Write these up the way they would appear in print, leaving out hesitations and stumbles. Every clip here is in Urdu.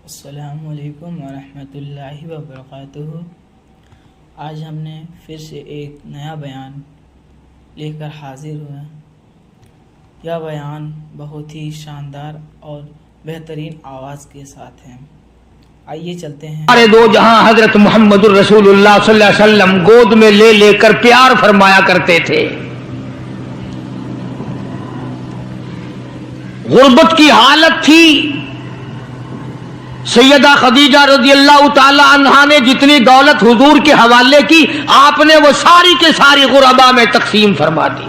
السلام علیکم ورحمۃ اللہ وبرکاتہ۔ آج ہم نے پھر سے ایک نیا بیان لے کر حاضر ہوئے ہیں۔ یہ بیان بہت ہی شاندار اور بہترین آواز کے ساتھ ہے۔ آئیے چلتے ہیں۔ ہمارے دو جہاں حضرت محمد الرسول اللہ صلی اللہ علیہ وسلم گود میں لے لے کر پیار فرمایا کرتے تھے۔ غربت کی حالت تھی۔ سیدہ خدیجہ رضی اللہ تعالی عنہا نے جتنی دولت حضور کے حوالے کی، آپ نے وہ ساری کے ساری غربا میں تقسیم فرما دی۔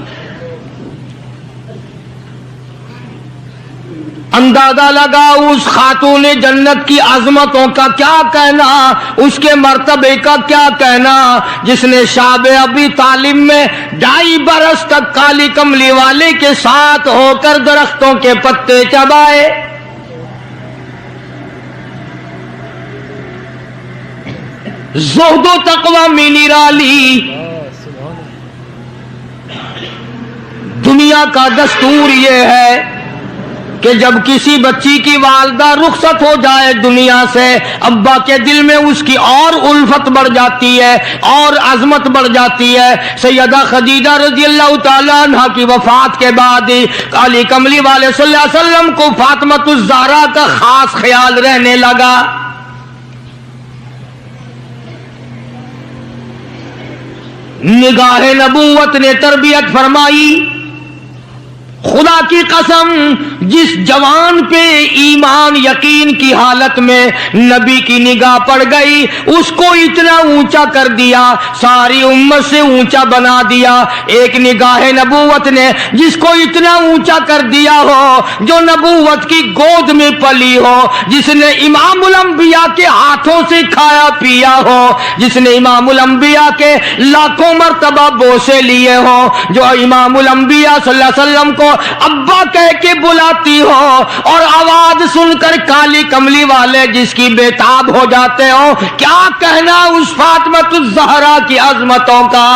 اندازہ لگا اس خاتون جنت کی عظمتوں کا کیا کہنا، اس کے مرتبے کا کیا کہنا، جس نے شاب ابی طالب میں 2.5 برس تک کالی کملی والے کے ساتھ ہو کر درختوں کے پتے چبائے۔ زہد و تقوی میں نرالی۔ دنیا کا دستور یہ ہے کہ جب کسی بچی کی والدہ رخصت ہو جائے دنیا سے، ابا کے دل میں اس کی اور الفت بڑھ جاتی ہے اور عظمت بڑھ جاتی ہے۔ سیدہ خدیجہ رضی اللہ تعالی عنہ کی وفات کے بعد کالی کملی والے صلی اللہ علیہ وسلم کو فاطمۃ الزہرا کا خاص خیال رہنے لگا۔ نگاہ نبوت نے تربیت فرمائی۔ خدا کی قسم، جس جوان پہ ایمان یقین کی حالت میں نبی کی نگاہ پڑ گئی، اس کو اتنا اونچا کر دیا، ساری امت سے اونچا بنا دیا۔ ایک نگاہ نبوت نے جس کو اتنا اونچا کر دیا ہو، جو نبوت کی گود میں پلی ہو، جس نے امام الانبیاء کے ہاتھوں سے کھایا پیا ہو، جس نے امام الانبیاء کے لاکھوں مرتبہ بوسے لیے ہوں، جو امام الانبیاء صلی اللہ علیہ وسلم کو ابا کہہ کے بلاتی ہو، اور آواز سن کر کالی کملی والے جس کی بےتاب ہو جاتے ہو، کیا کہنا اس فاطمۃ الزہرا کی عظمتوں کا۔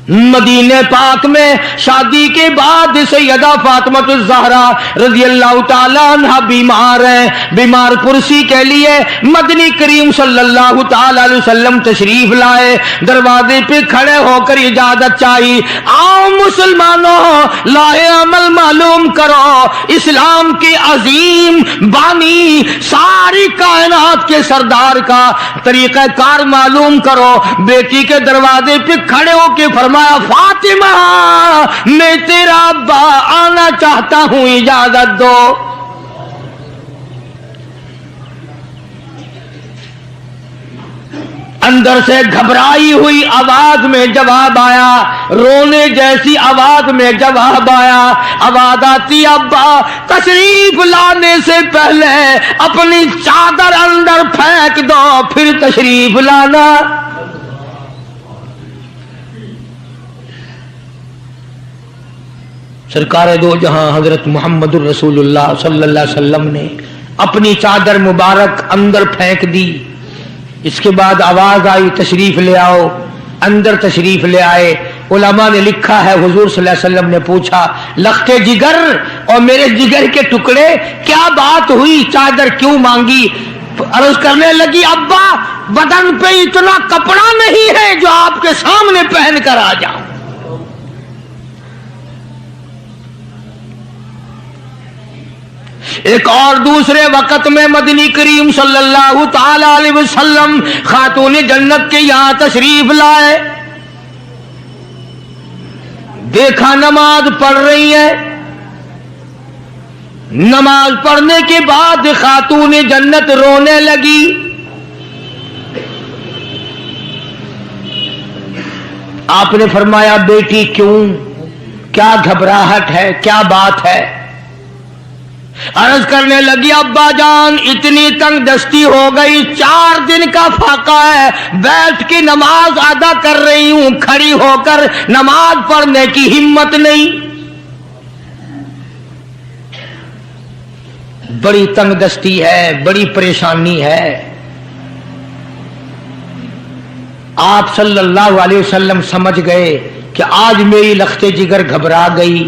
مدینہ پاک میں شادی کے بعد سیدہ فاطمۃ الزہرا رضی اللہ تعالی عنہ بیمار ہیں۔ بیمار پرسی کے لیے مدنی کریم صلی اللہ تعالی علیہ وسلم تشریف لائے۔ دروازے پہ کھڑے ہو کر اجازت چاہی، آؤ مسلمانوں، لاہ عمل معلوم کرو، اسلام کے عظیم بانی ساری کائنات کے سردار کا طریقہ کار معلوم کرو۔ بیٹی کے دروازے پہ کھڑے ہو کے فرمایا، فاطمہ میں تیرا ابا آنا چاہتا ہوں، اجازت دو۔ اندر سے گھبرائی ہوئی آواز میں جواب آیا، رونے جیسی آواز میں جواب آیا۔ آواز آتی، ابا تشریف لانے سے پہلے اپنی چادر اندر پھینک دو، پھر تشریف لانا۔ سرکار دو جہاں حضرت محمد الرسول اللہ صلی اللہ علیہ وسلم نے اپنی چادر مبارک اندر پھینک دی۔ اس کے بعد آواز آئی، تشریف لے آؤ۔ اندر تشریف لے آئے۔ علماء نے لکھا ہے، حضور صلی اللہ علیہ وسلم نے پوچھا، لختے جگر اور میرے جگر کے ٹکڑے، کیا بات ہوئی، چادر کیوں مانگی؟ عرض کرنے لگی، ابا بدن پہ اتنا کپڑا نہیں ہے جو آپ کے سامنے پہن کر آ جاؤں۔ ایک اور دوسرے وقت میں مدنی کریم صلی اللہ تعالی علیہ وسلم خاتون جنت کے یہاں تشریف لائے۔ دیکھا نماز پڑھ رہی ہے۔ نماز پڑھنے کے بعد خاتون جنت رونے لگی۔ آپ نے فرمایا، بیٹی کیوں، کیا گھبراہٹ ہے، کیا بات ہے؟ عرض کرنے لگی، ابا جان اتنی تنگ دستی ہو گئی، 4 دن کا فاقہ ہے، بیٹھ کے نماز ادا کر رہی ہوں، کھڑی ہو کر نماز پڑھنے کی ہمت نہیں۔ بڑی تنگ دستی ہے، بڑی پریشانی ہے۔ آپ صلی اللہ علیہ وسلم سمجھ گئے کہ آج میری لخت جگر گھبرا گئی،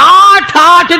8-8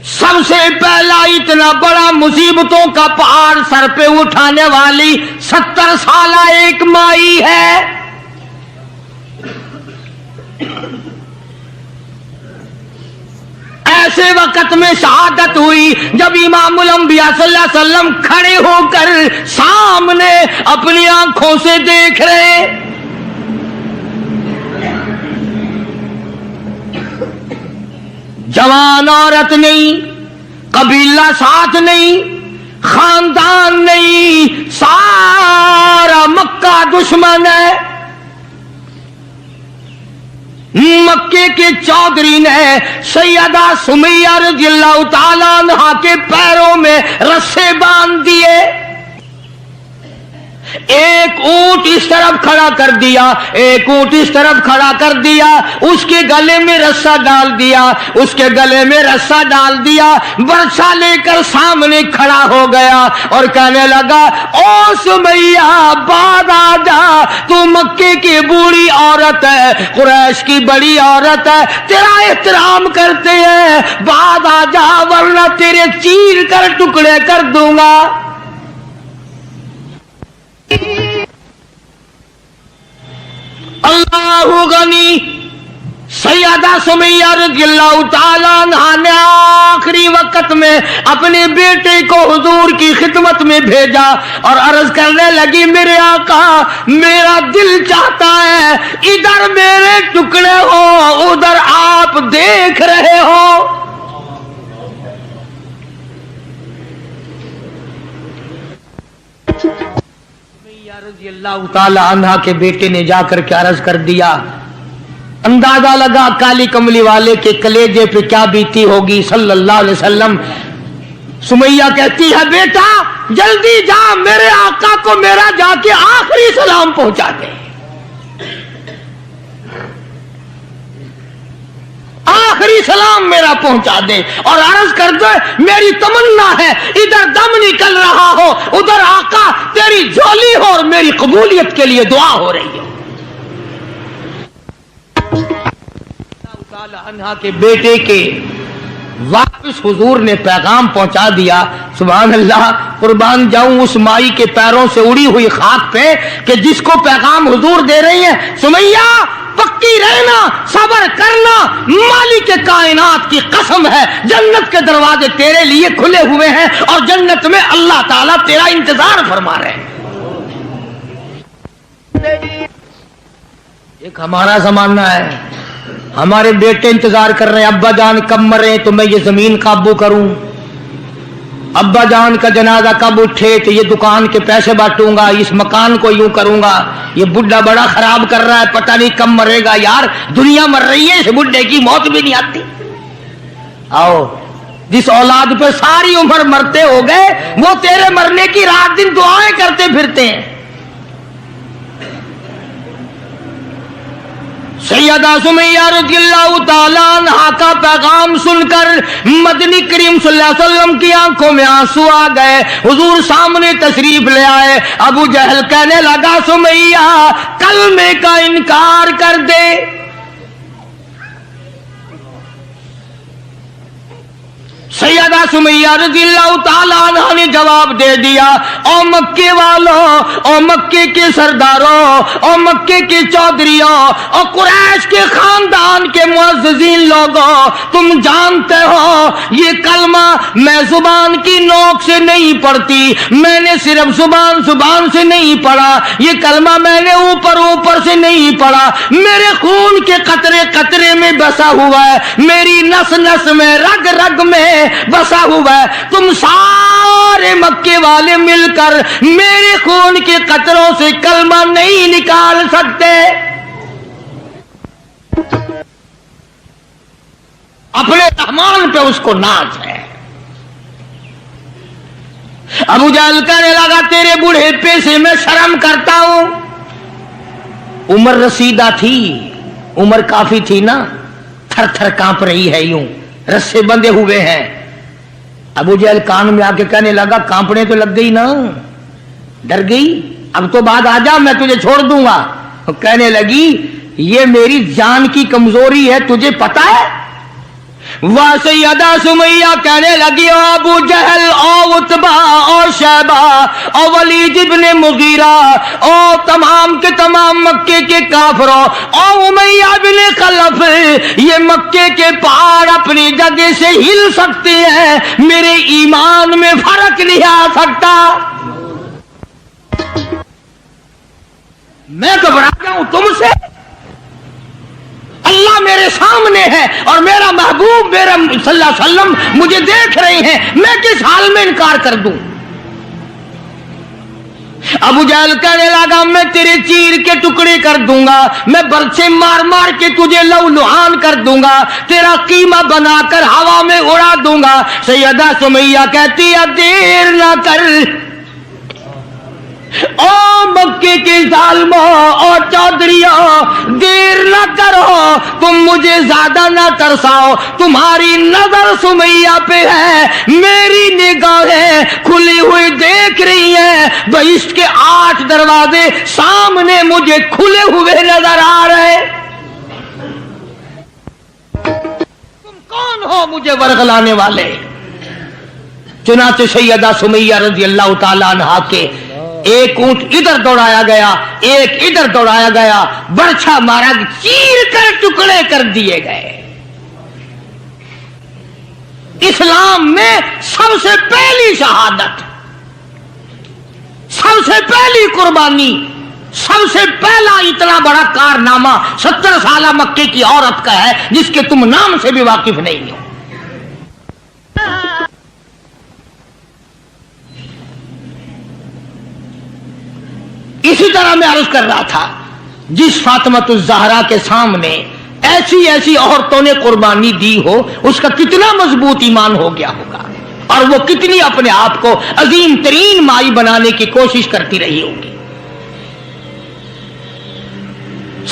سب سے پہلا اتنا بڑا مصیبتوں کا پہاڑ سر پہ اٹھانے والی 70 سالہ ایک مائی ہے. ایسے وقت میں شہادت ہوئی جب امام الانبیاء صلی اللہ علیہ وسلم کھڑے ہو کر سامنے اپنی آنکھوں سے دیکھ رہے. جوان عورت نہیں، قبیلہ ساتھ نہیں، خاندان نہیں، سارا مکہ دشمن ہے. مکے کے چودھری نے سیدہ سمیہ رضی اللہ تعالیٰ عنہا کے پیروں میں رسے باندھ دیے. ایک اونٹ اس طرف کھڑا کر دیا، ایک اونٹ اس طرف کھڑا کر دیا، اس کے گلے میں رسا ڈال دیا، اس کے گلے میں رسا ڈال دیا، برچھا لے کر سامنے کھڑا ہو گیا اور کہنے لگا او سمیہ بعد آ جا، تو مکے کی بوڑھی عورت ہے، قریش کی بڑی عورت ہے، تیرا احترام کرتے ہیں، بعد آ جا ورنہ تیرے چیر کر ٹکڑے کر دوں گا. اللہ غنی. سیدہ سمیہ رضی اللہ تعالیٰ عنہا نے آخری وقت میں اپنے بیٹے کو حضور کی خدمت میں بھیجا اور عرض کرنے لگی میرے آقا میرا دل چاہتا ہے ادھر میرے ٹکڑے ہو ادھر آپ دیکھ رہے ہو. رضی اللہ تعالی عنہ کے بیٹے نے جا کر کے عرض کر دیا. اندازہ لگا کالی کملی والے کے کلیجے پہ کیا بیتی ہوگی صلی اللہ علیہ وسلم. سمیہ کہتی ہے بیٹا جلدی جا میرے آقا کو میرا جا کے آخری سلام پہنچا دے، آخری سلام میرا پہنچا دے اور عرض کر دے میری تمنا ہے ادھر دم نکل رہا ہو ادھر آقا تیری جھولی ہو اور میری قبولیت کے لیے دعا ہو رہی ہو. عنہا کے بیٹے کے واپس حضور نے پیغام پہنچا دیا. سبحان اللہ، قربان جاؤں اس مائی کے پیروں سے اڑی ہوئی خاک پہ کہ جس کو پیغام حضور دے رہی ہیں سمیہ پکی رہنا، صبر کرنا، مالک کائنات کی قسم ہے جنت کے دروازے تیرے لیے کھلے ہوئے ہیں اور جنت میں اللہ تعالیٰ تیرا انتظار فرما رہے ہیں. ایک ہمارا زمانہ ہے، ہمارے بیٹے انتظار کر رہے ہیں ابا جان کب مرے تو میں یہ زمین قابو کروں، ابا جان کا جنازہ کب اٹھے تو یہ دکان کے پیسے بانٹوں گا، اس مکان کو یوں کروں گا، یہ بڈھا بڑا خراب کر رہا ہے پتہ نہیں کب مرے گا. یار دنیا مر رہی ہے، اس بڈھے کی موت بھی نہیں آتی. آؤ جس اولاد پہ ساری عمر مرتے ہو گئے وہ تیرے مرنے کی رات دن دعائیں کرتے پھرتے ہیں. سیدہ سمیہ رضی اللہ تعالیٰ عنہا کا پیغام سن کر مدنی کریم صلی اللہ علیہ وسلم کی آنکھوں میں آنسو آ گئے. حضور سامنے تشریف لے آئے. ابو جہل کہنے لگا سمیہ کلمے کا انکار کر دے. سیدہ سمیہ رضی اللہ تعالیٰ عنہ نے جواب دے دیا او مکے والوں، او مکے کے سرداروں، او مکے کے چودھریوں، او قریش کے خاندان کے معززین لوگوں، تم جانتے ہو یہ کلمہ میں زبان کی نوک سے نہیں پڑھتی، میں نے صرف زبان سے نہیں پڑھا، یہ کلمہ میں نے اوپر سے نہیں پڑھا، میرے خون کے قطرے قطرے میں بسا ہوا ہے، میری نس نس میں رگ رگ میں بسا ہوا ہے. تم سارے مکے والے مل کر میرے خون کے قطروں سے کلمہ نہیں نکال سکتے. اپنے رحمان پہ اس کو ناز ہے. ابو جہل کہنے لگا تیرے بوڑھے پے سے میں شرم کرتا ہوں. عمر رسیدہ تھی، عمر کافی تھی نا، تھر تھر کانپ رہی ہے، یوں رسے بندھے ہوئے ہیں. ابو جہل کان میں آ کے کہنے لگا کانپنے تو لگ گئی نا، ڈر گئی، اب تو بعد آ جا میں تجھے چھوڑ دوں گا. کہنے لگی یہ میری جان کی کمزوری ہے، تجھے پتا ہے وہاں سیدہ سمیہ کہنے لگی او ابو جہل او عتبہ او شیبہ او ولید ابن مغیرہ او تمام کے تمام مکے کے کافروں او امیہ بن خلف، یہ مکے کے پہاڑ اپنی جگہ سے ہل سکتے ہیں، میرے ایمان میں فرق نہیں آ سکتا۔ میں گھبرا جاؤں تم سے؟ اللہ میرے سامنے ہے اور میرا محبوب میرا صلی اللہ علیہ وسلم مجھے دیکھ رہے ہیں، میں کس حال میں انکار کر دوں؟ ابو جہل کہنے لگا میں تیرے چیر کے ٹکڑے کر دوں گا، میں برچے مار مار کے تجھے لہو-لہان کر دوں گا، تیرا قیمہ بنا کر ہوا میں اڑا دوں گا۔ سیدہ سمیہ کہتی ہے دیر نہ کر او مکے کے ظالموں اور چودھریوں، دیر نہ کرو، تم مجھے زیادہ نہ ترساؤ، تمہاری نظر سمیہ پہ ہے، میری نگاہیں کھلی ہوئی دیکھ رہی ہیں، بہشت کے 8 دروازے سامنے مجھے کھلے ہوئے نظر آ رہے۔ تم کون ہو مجھے ورغلانے والے؟ چنانچہ سیدہ سمیہ رضی اللہ تعالیٰ عنہا کے ایک اونٹ ادھر دوڑایا گیا، ایک ادھر دوڑایا گیا، برچھا مارا، چیر کر ٹکڑے کر دیے گئے۔ اسلام میں سب سے پہلی شہادت، سب سے پہلی قربانی، سب سے پہلا اتنا بڑا کارنامہ 70 سالہ مکے کی عورت کا ہے جس کے تم نام سے بھی واقف نہیں ہو۔ اسی طرح میں عرض کر رہا تھا، جس فاطمۃ الزہرا کے سامنے ایسی ایسی عورتوں نے قربانی دی ہو، اس کا کتنا مضبوط ایمان ہو گیا ہوگا، اور وہ کتنی اپنے آپ کو عظیم ترین مائی بنانے کی کوشش کرتی رہی ہوگی۔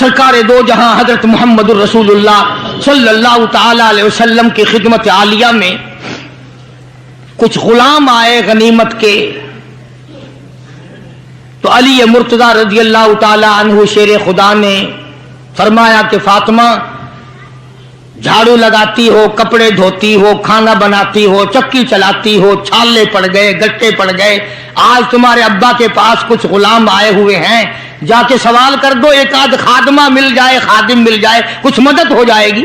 سرکار دو جہاں حضرت محمد الرسول اللہ صلی اللہ تعالی علیہ وسلم کی خدمت عالیہ میں کچھ غلام آئے غنیمت کے، تو علی مرتضیٰ رضی اللہ تعالی عنہ شیر خدا نے فرمایا کہ فاطمہ جھاڑو لگاتی ہو، کپڑے دھوتی ہو، کھانا بناتی ہو، چکی چلاتی ہو، چھالے پڑ گئے، گٹے پڑ گئے، آج تمہارے ابا کے پاس کچھ غلام آئے ہوئے ہیں، جا کے سوال کر دو، ایک آدھ خادمہ مل جائے، خادم مل جائے، کچھ مدد ہو جائے گی۔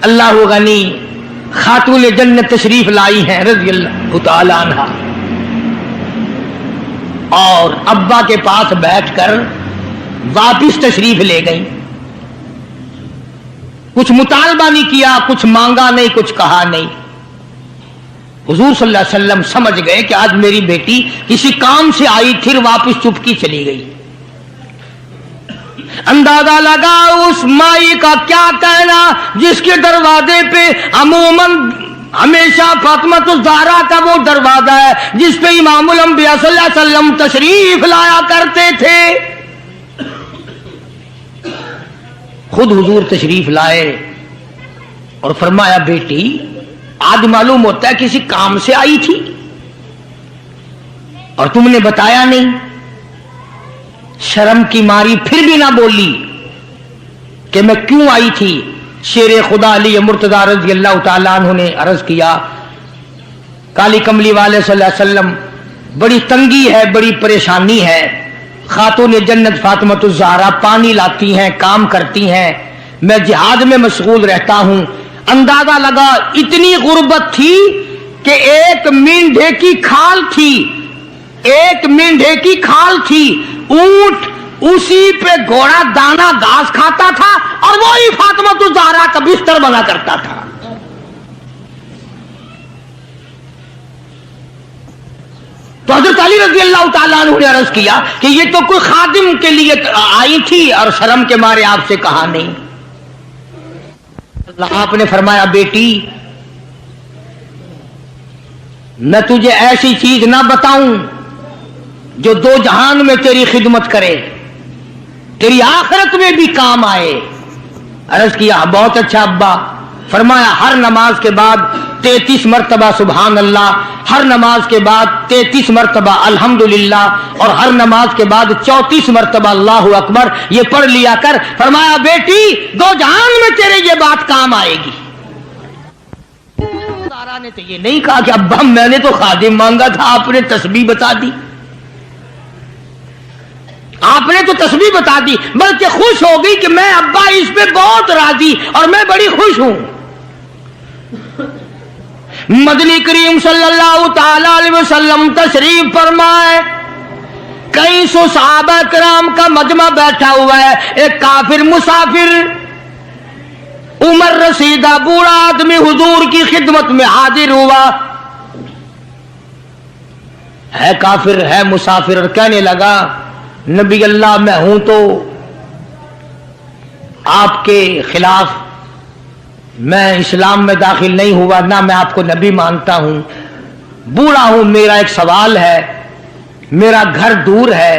اللہ غنی خاتون جنت تشریف لائی ہیں رضی اللہ تعالی عنہ، اور ابا کے پاس بیٹھ کر واپس تشریف لے گئی۔ کچھ مطالبہ نہیں کیا، کچھ مانگا نہیں، کچھ کہا نہیں۔ حضور صلی اللہ علیہ وسلم سمجھ گئے کہ آج میری بیٹی کسی کام سے آئی، پھر واپس چپکی چلی گئی۔ اندازہ لگا اس مائی کا کیا کہنا جس کے دروازے پہ عموماً ہمیشہ فاطمۃ الزہرا کا وہ دروازہ ہے جس پہ امام الانبیاء صلی اللہ علیہ وسلم تشریف لایا کرتے تھے۔ خود حضور تشریف لائے اور فرمایا بیٹی آج معلوم ہوتا ہے کسی کام سے آئی تھی اور تم نے بتایا نہیں۔ شرم کی ماری پھر بھی نہ بولی کہ میں کیوں آئی تھی۔ شیر خدا علی مرتضیٰ رضی اللہ تعالیٰ عنہ نے عرض کیا کالی کملی والے صلی اللہ علیہ وسلم بڑی تنگی ہے، بڑی پریشانی ہے، خاتون جنت فاطمۃ الزہرا پانی لاتی ہیں، کام کرتی ہیں، میں جہاد میں مشغول رہتا ہوں۔ اندازہ لگا اتنی غربت تھی کہ ایک مینڈھے کی کھال تھی، ایک مینڈھے کی کھال تھی، اونٹ اسی پہ گھوڑا دانا گھاس کھاتا تھا اور وہی فاطمۃ الزہرا کا بستر بنا کرتا تھا۔ تو حضرت علی رضی اللہ تعالیٰ عنہ نے عرض کیا کہ یہ تو کوئی خادم کے لیے آئی تھی اور شرم کے مارے آپ سے کہا نہیں۔ آپ نے فرمایا بیٹی میں تجھے ایسی چیز نہ بتاؤں جو دو جہان میں تیری خدمت کرے، تیری آخرت میں بھی کام آئے۔ عرض کیا بہت اچھا ابا۔ فرمایا ہر نماز کے بعد 33 مرتبہ سبحان اللہ، ہر نماز کے بعد 33 مرتبہ الحمدللہ، اور ہر نماز کے بعد 34 مرتبہ اللہ اکبر، یہ پڑھ لیا کر۔ فرمایا بیٹی دو جہان میں تیرے یہ بات کام آئے گی۔ سارا نے تو یہ نہیں کہا کہ ابا میں نے تو خادم مانگا تھا، آپ نے تسبیح بتا دی، آپ نے تو تسبیح بتا دی، بلکہ خوش ہو گئی کہ میں ابا اس پہ بہت راضی اور میں بڑی خوش ہوں۔ مدنی کریم صلی اللہ تعالی علیہ وسلم تشریف فرمائے، کئی سو صحابہ کرام کا مجمع بیٹھا ہوا ہے، ایک کافر مسافر عمر رسیدہ بوڑھا آدمی حضور کی خدمت میں حاضر ہوا، ہے کافر ہے مسافر، اور کہنے لگا نبی اللہ میں ہوں تو آپ کے خلاف، میں اسلام میں داخل نہیں ہوا، نہ میں آپ کو نبی مانتا ہوں، بوڑھا ہوں، میرا ایک سوال ہے، میرا گھر دور ہے،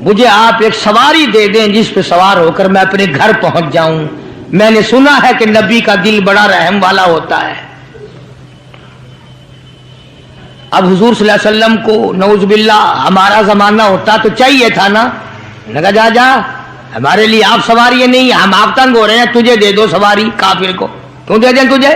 مجھے آپ ایک سواری دے دیں جس پہ سوار ہو کر میں اپنے گھر پہنچ جاؤں، میں نے سنا ہے کہ نبی کا دل بڑا رحم والا ہوتا ہے۔ اب حضور صلی اللہ علیہ وسلم کو نعوذ باللہ ہمارا زمانہ ہوتا تو چاہیے تھا نا، لگا جا جا ہمارے لیے آپ سواری نہیں، ہم آپ تنگ ہو رہے ہیں، تجھے دے دو سواری، کافر کو کیوں دے دیں تجھے؟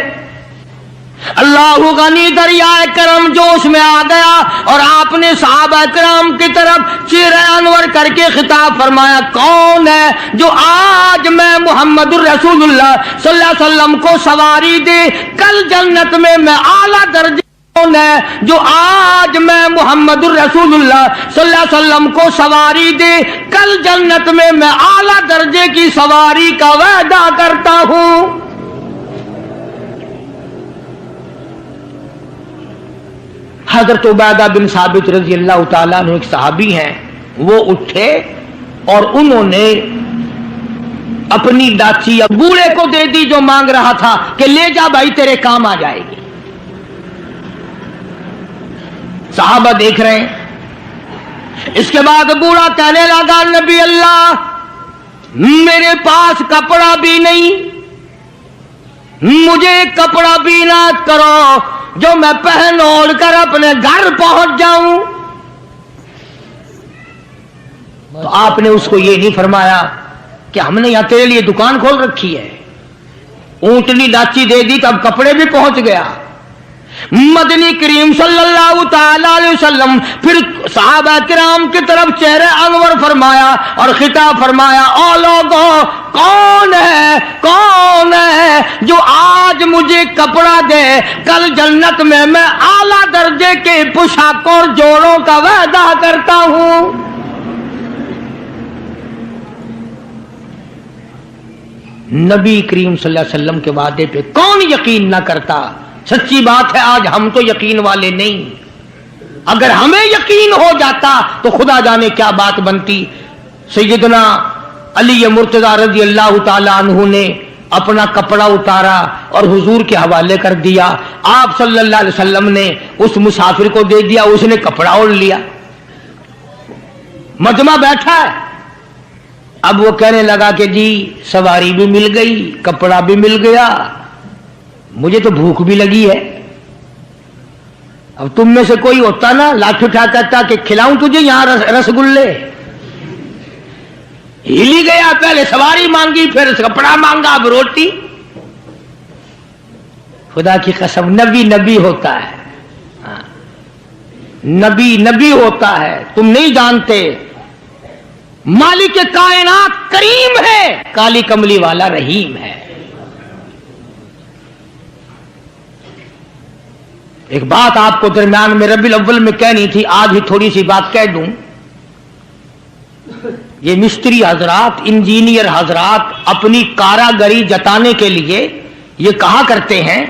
اللہ غنی دریائے کرم جوش میں آ گیا اور آپ نے صحابہ کرام کی طرف چہرہ انور کر کے خطاب فرمایا، کون ہے جو آج میں محمد الرسول اللہ صلی اللہ علیہ وسلم کو سواری دے، کل جنت میں اعلیٰ درجے، کون ہے جو آج میں محمد الرسول اللہ صلی اللہ علیہ وسلم کو سواری دے، کل جنت میں اعلیٰ درجے کی سواری کا وعدہ کرتا ہوں۔ حضرت عبیدہ بن ثابت رضی اللہ تعالیٰ عنہ ایک صحابی ہیں، وہ اٹھے اور انہوں نے اپنی ڈاچی بوڑھے کو دے دی جو مانگ رہا تھا کہ لے جا بھائی تیرے کام آ جائے گی۔ صحابہ دیکھ رہے ہیں، اس کے بعد بوڑھا کہنے لگا نبی اللہ میرے پاس کپڑا بھی نہیں، مجھے کپڑا بھی نہ کرو جو میں پہن اوڑھ کر اپنے گھر پہنچ جاؤں۔ تو آپ نے اس کو یہ نہیں فرمایا کہ ہم نے یہاں تیرے لیے دکان کھول رکھی ہے، اونٹنی ڈاچی دے دی تو اب کپڑے بھی پہنچ گیا۔ مدنی کریم صلی اللہ تعالی علیہ وسلم پھر صحابہ کرام کی طرف چہرے انور فرمایا اور خطاب فرمایا، او لوگوں کون ہے جو آج مجھے کپڑا دے، کل جنت میں اعلیٰ درجے کے پوشاکوں اور جوڑوں کا وعدہ کرتا ہوں۔ نبی کریم صلی اللہ علیہ وسلم کے وعدے پہ کون یقین نہ کرتا؟ سچی بات ہے آج ہم تو یقین والے نہیں، اگر ہمیں یقین ہو جاتا تو خدا جانے کیا بات بنتی۔ سیدنا علی مرتضیٰ رضی اللہ تعالی عنہ نے اپنا کپڑا اتارا اور حضور کے حوالے کر دیا، آپ صلی اللہ علیہ وسلم نے اس مسافر کو دے دیا، اس نے کپڑا اوڑھ لیا، مجمع بیٹھا ہے۔ اب وہ کہنے لگا کہ جی سواری بھی مل گئی، کپڑا بھی مل گیا، مجھے تو بھوک بھی لگی ہے۔ اب تم میں سے کوئی ہوتا نا لاٹھی اٹھا کہتا کہ کھلاؤں تجھے یہاں رسگلے، ہلی گیا، پہلے سواری مانگی پھر کپڑا مانگا اب روٹی۔ خدا کی قسم نبی ہوتا ہے، نبی ہوتا ہے، تم نہیں جانتے۔ مالک کائنات کریم ہے، کالی کملی والا رحیم ہے۔ ایک بات آپ کو درمیان میں ربیع الاول میں کہنی تھی، آج ہی تھوڑی سی بات کہہ دوں۔ یہ مستری حضرات، انجینئر حضرات اپنی کاراگری جتانے کے لیے یہ کہا کرتے ہیں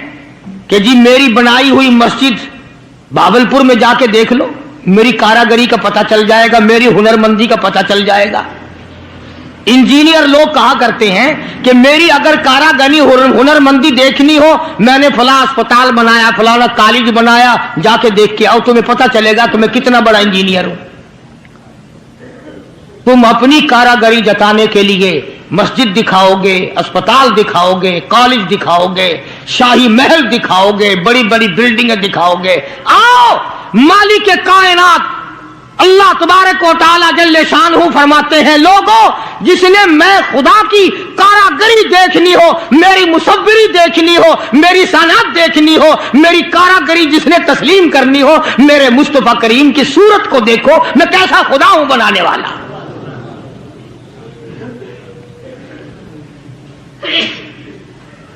کہ جی میری بنائی ہوئی مسجد بہاولپور میں جا کے دیکھ لو، میری کاراگری کا پتہ چل جائے گا، میری ہنرمندی کا پتہ چل جائے گا۔ انجینئر لوگ کہا کرتے ہیں کہ میری اگر کاراگری ہنرمندی دیکھنی ہو، میں نے فلاں اسپتال بنایا، فلاں کالج بنایا، جا کے دیکھ کے آؤ، تمہیں پتہ چلے گا کہ میں کتنا بڑا انجینئر ہوں۔ تم اپنی کاراگری جتانے کے لیے مسجد دکھاؤ گے، اسپتال دکھاؤ گے، کالج دکھاؤ گے، شاہی محل دکھاؤ گے، بڑی بڑی بلڈنگیں دکھاؤ گے۔ آؤ، مالک کائنات اللہ تبارک و تعالی جل شانہ فرماتے ہیں، لوگوں جس نے میں خدا کی کاراگری دیکھنی ہو، میری مصوری دیکھنی ہو، میری صنعت دیکھنی ہو، میری کاراگری جس نے تسلیم کرنی ہو، میرے مصطفیٰ کریم کی صورت کو دیکھو، میں کیسا خدا ہوں بنانے والا۔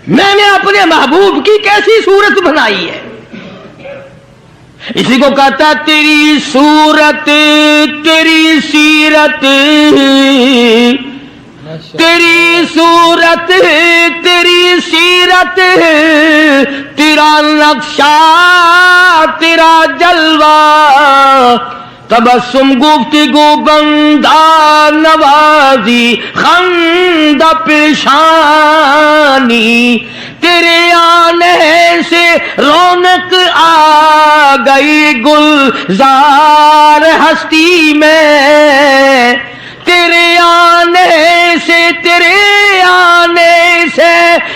میں نے اپنے محبوب کی کیسی صورت بنائی ہے۔ اسی کو کہتا تیری صورت تیری سیرت، تیری صورت تیری سیرت، تیرا نقشہ تیرا جلوہ، تبسم گفتگو بندہ نوازی خند پیشانی، تیرے آنے سے رونق آ گئی گلزار ہستی میں، تیرے آنے سے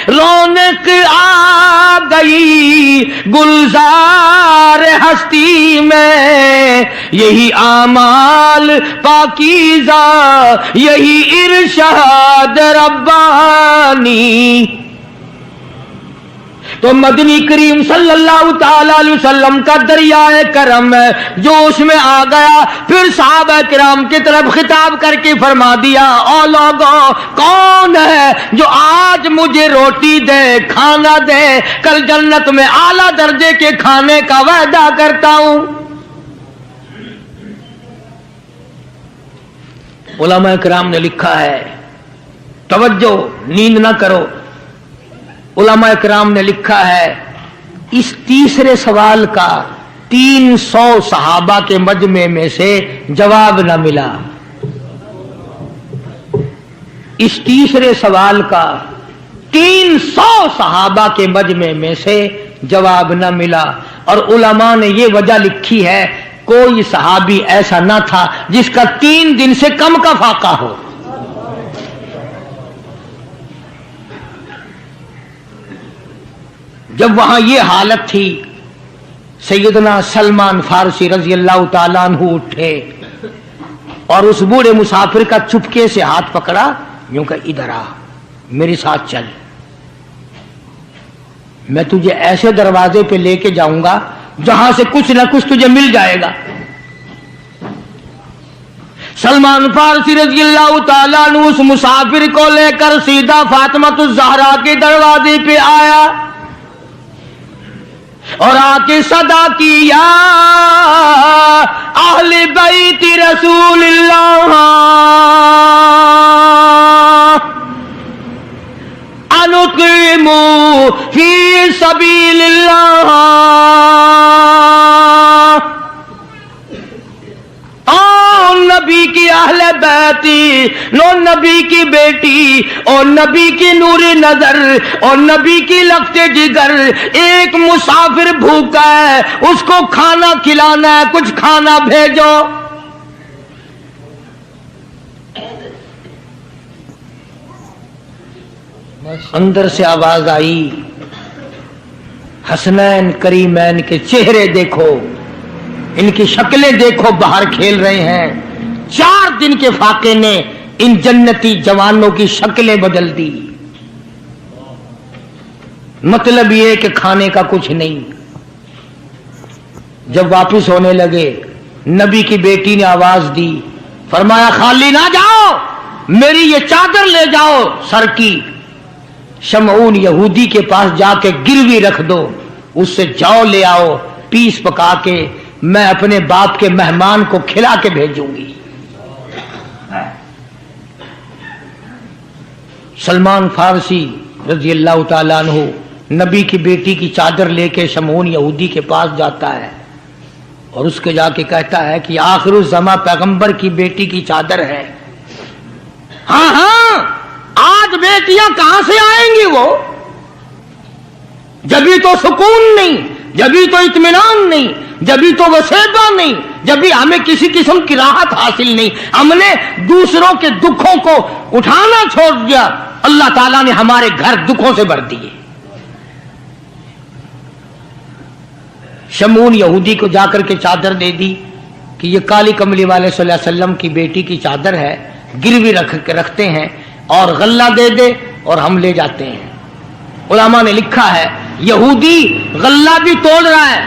رونق آ گئی گلزار ہستی میں، یہی اعمال پاکیزہ یہی ارشاد ربانی۔ تو مدنی کریم صلی اللہ تعالی علیہ وسلم کا دریائے کرم ہے جو اس میں آ گیا، پھر صحابہ کرام کی طرف خطاب کر کے فرما دیا، او لوگوں کون ہے جو آج مجھے روٹی دے، کھانا دے، کل جنت میں اعلیٰ درجے کے کھانے کا وعدہ کرتا ہوں۔ علماء کرام نے لکھا ہے، توجہ نیند نہ کرو، علماء کرام نے لکھا ہے اس تیسرے سوال کا 300 صحابہ کے مجمع میں سے جواب نہ ملا۔ اس تیسرے سوال کا 300 صحابہ کے مجمع میں سے جواب نہ ملا، اور علماء نے یہ وجہ لکھی ہے کوئی صحابی ایسا نہ تھا جس کا 3 دن سے کم کا فاقہ ہو۔ جب وہاں یہ حالت تھی، سیدنا سلمان فارسی رضی اللہ تعالیٰ عنہ اٹھے اور اس بوڑھے مسافر کا چپکے سے ہاتھ پکڑا، یوں کہ ادھر آ، میرے ساتھ چل، میں تجھے ایسے دروازے پہ لے کے جاؤں گا جہاں سے کچھ نہ کچھ تجھے مل جائے گا۔ سلمان فارسی رضی اللہ تعالیٰ عنہ اس مسافر کو لے کر سیدھا فاطمۃ الزہرا کے دروازے پہ آیا اور آ کے صدا کی، یا اہل بیت رسول اللہ انقیموا فی سبیل اللہ، او نبی کی اہل بیتی، نو نبی کی بیٹی، اور نبی کی نور نظر، اور نبی کی لگتے جگر، ایک مسافر بھوکا ہے، اس کو کھانا کھلانا ہے، کچھ کھانا بھیجو۔ اندر سے آواز آئی، حسنین کریمین کے چہرے دیکھو، ان کی شکلیں دیکھو، باہر کھیل رہے ہیں۔ 4 دن کے فاقے نے ان جنتی جوانوں کی شکلیں بدل دی۔ مطلب یہ کہ کھانے کا کچھ نہیں۔ جب واپس ہونے لگے، نبی کی بیٹی نے آواز دی، فرمایا خالی نہ جاؤ، میری یہ چادر لے جاؤ سر کی، شمعون یہودی کے پاس جا کے گروی رکھ دو، اس سے جو لے آؤ، پیس پکا کے میں اپنے باپ کے مہمان کو کھلا کے بھیجوں گی۔ سلمان فارسی رضی اللہ تعالیٰ عنہ نبی کی بیٹی کی چادر لے کے شمعون یہودی کے پاس جاتا ہے اور اس کے جا کے کہتا ہے کہ آخر الزماں پیغمبر کی بیٹی کی چادر ہے۔ ہاں ہاں، آج بیٹیاں کہاں سے آئیں گی؟ وہ جبھی تو سکون نہیں، جبھی تو اطمینان نہیں، جبھی تو وسیبہ نہیں، جبھی ہمیں کسی قسم کی راحت حاصل نہیں، ہم نے دوسروں کے دکھوں کو اٹھانا چھوڑ دیا، اللہ تعالیٰ نے ہمارے گھر دکھوں سے بھر دیے۔ شمعون یہودی کو جا کر کے چادر دے دی کہ یہ کالی کملی والے صلی اللہ علیہ وسلم کی بیٹی کی چادر ہے، گروی رکھتے ہیں اور غلہ دے دے اور ہم لے جاتے ہیں۔ علماء نے لکھا ہے یہودی غلہ بھی توڑ رہا ہے